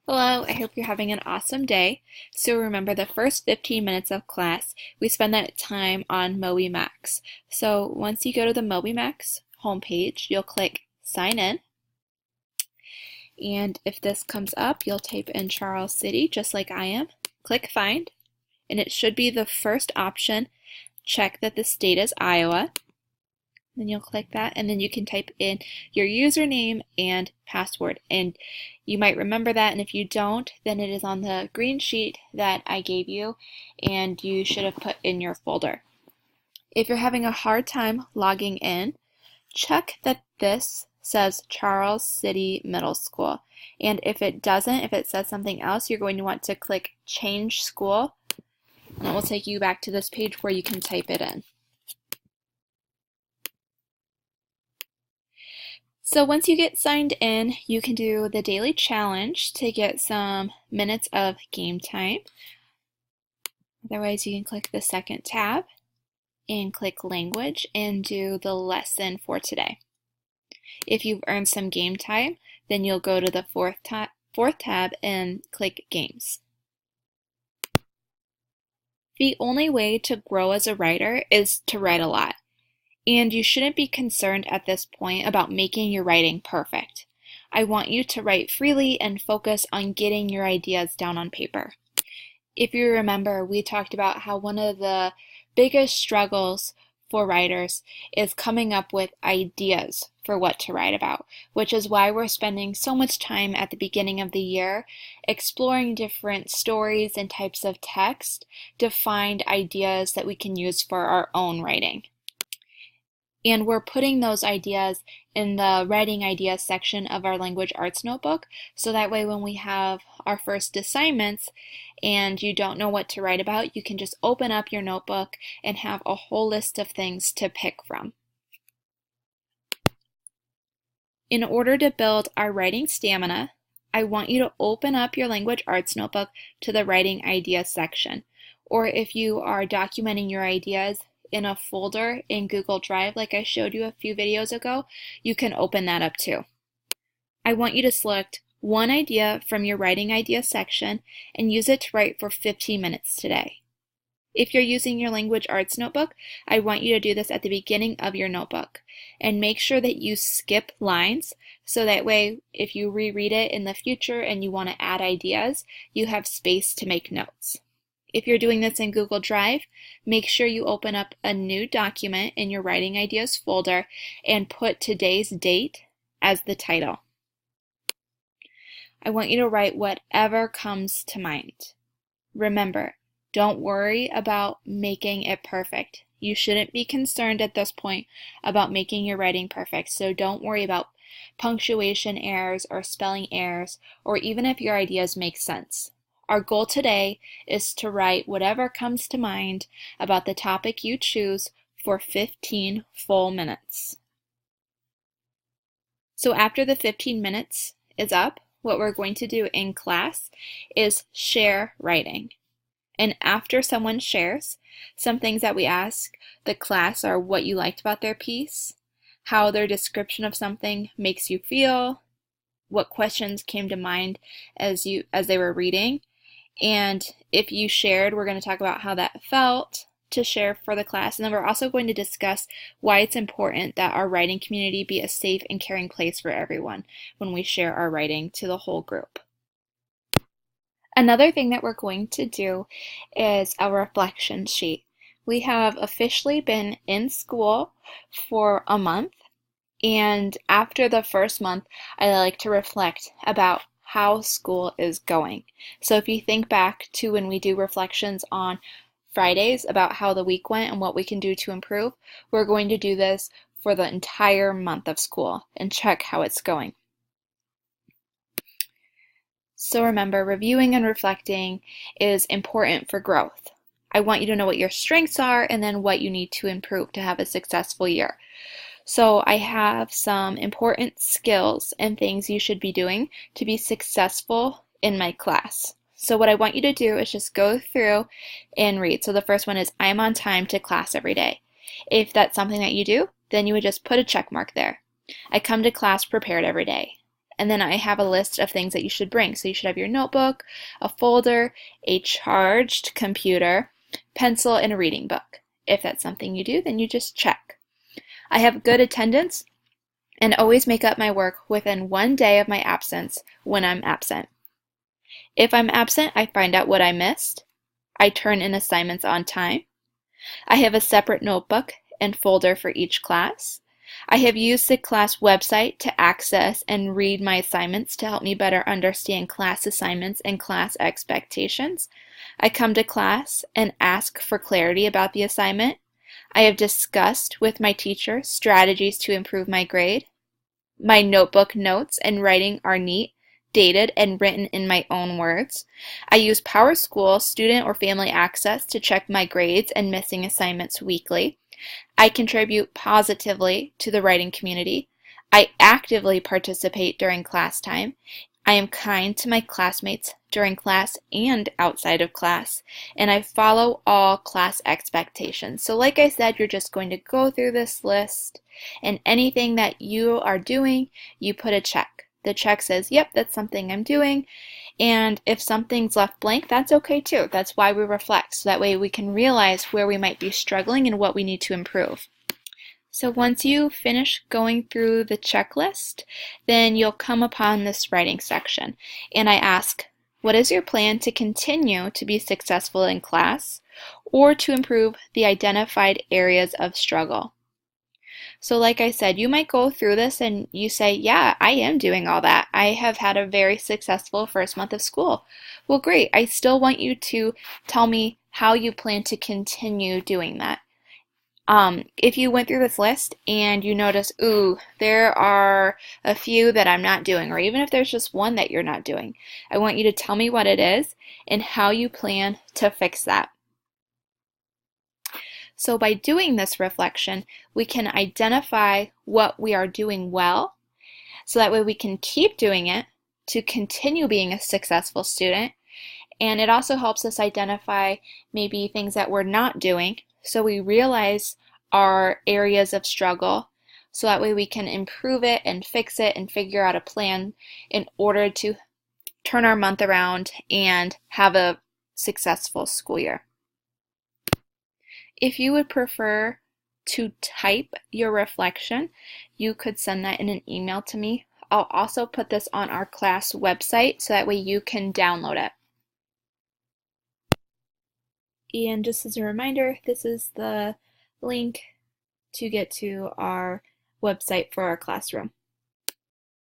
Hello, I hope you're having an awesome day. So remember the first 15 minutes of class, we spend that time on MobyMax. So once you go to the MobyMax homepage, you'll click Sign In. And if this comes up, you'll type in Charles City, just like I am. Click Find, and it should be the first option. Check that the state is Iowa. Then you'll click that, and then you can type in your username and password. And you might remember that, and if you don't, then it is on the green sheet that I gave you, and you should have put in your folder. If you're having a hard time logging in, check that this says Charles City Middle School. And if it doesn't, if it says something else, you're going to want to click Change School, and it will take you back to this page where you can type it in. So once you get signed in, you can do the daily challenge to get some minutes of game time. Otherwise, you can click the second tab and click language and do the lesson for today. If you've earned some game time, then you'll go to the fourth tab and click games. The only way to grow as a writer is to write a lot. And you shouldn't be concerned at this point about making your writing perfect. I want you to write freely and focus on getting your ideas down on paper. If you remember, we talked about how one of the biggest struggles for writers is coming up with ideas for what to write about, which is why we're spending so much time at the beginning of the year exploring different stories and types of text to find ideas that we can use for our own writing. And we're putting those ideas in the writing ideas section of our language arts notebook, so that way when we have our first assignments and you don't know what to write about, you can just open up your notebook and have a whole list of things to pick from. In order to build our writing stamina, I want you to open up your language arts notebook to the writing ideas section. Or if you are documenting your ideas in a folder in Google Drive like I showed you a few videos ago, you can open that up too. I want you to select one idea from your writing ideas section and use it to write for 15 minutes today. If you're using your language arts notebook, I want you to do this at the beginning of your notebook and make sure that you skip lines so that way if you reread it in the future and you want to add ideas, you have space to make notes. If you're doing this in Google Drive, make sure you open up a new document in your Writing Ideas folder and put today's date as the title. I want you to write whatever comes to mind. Remember, don't worry about making it perfect. You shouldn't be concerned at this point about making your writing perfect, so don't worry about punctuation errors or spelling errors, or even if your ideas make sense. Our goal today is to write whatever comes to mind about the topic you choose for 15 full minutes. So after the 15 minutes is up, what we're going to do in class is share writing. And after someone shares, some things that we ask the class are what you liked about their piece, how their description of something makes you feel, what questions came to mind as they were reading. And if you shared, we're going to talk about how that felt to share for the class. And then we're also going to discuss why it's important that our writing community be a safe and caring place for everyone when we share our writing to the whole group. Another thing that we're going to do is a reflection sheet. We have officially been in school for a month, and after the first month, I like to reflect about how school is going. So if you think back to when we do reflections on Fridays about how the week went and what we can do to improve, we're going to do this for the entire month of school and check how it's going. So remember, reviewing and reflecting is important for growth. I want you to know what your strengths are and then what you need to improve to have a successful year. So I have some important skills and things you should be doing to be successful in my class. So what I want you to do is just go through and read. So the first one is I'm on time to class every day. If that's something that you do, then you would just put a check mark there. I come to class prepared every day. And then I have a list of things that you should bring. So you should have your notebook, a folder, a charged computer, pencil, and a reading book. If that's something you do, then you just check. I have good attendance and always make up my work within 1 day of my absence when I'm absent. If I'm absent, I find out what I missed. I turn in assignments on time. I have a separate notebook and folder for each class. I have used the class website to access and read my assignments to help me better understand class assignments and class expectations. I come to class and ask for clarity about the assignment. I have discussed with my teacher strategies to improve my grade. My notebook notes and writing are neat, dated, and written in my own words. I use PowerSchool Student or Family Access to check my grades and missing assignments weekly. I contribute positively to the writing community. I actively participate during class time. I am kind to my classmates during class and outside of class, and I follow all class expectations. So like I said, you're just going to go through this list, and anything that you are doing, you put a check. The check says, yep, that's something I'm doing, and if something's left blank, that's okay too. That's why we reflect, so that way we can realize where we might be struggling and what we need to improve. So once you finish going through the checklist, then you'll come upon this writing section. And I ask, what is your plan to continue to be successful in class or to improve the identified areas of struggle? So like I said, you might go through this and you say, yeah, I am doing all that. I have had a very successful first month of school. Well, great. I still want you to tell me how you plan to continue doing that. If you went through this list and you notice, ooh, there are a few that I'm not doing, or even if there's just one that you're not doing, I want you to tell me what it is and how you plan to fix that. So by doing this reflection, we can identify what we are doing well, so that way we can keep doing it to continue being a successful student. And it also helps us identify maybe things that we're not doing, so we realize our areas of struggle, so that way we can improve it and fix it and figure out a plan in order to turn our month around and have a successful school year. If you would prefer to type your reflection, you could send that in an email to me. I'll also put this on our class website so that way you can download it. And just as a reminder, this is the link to get to our website for our classroom.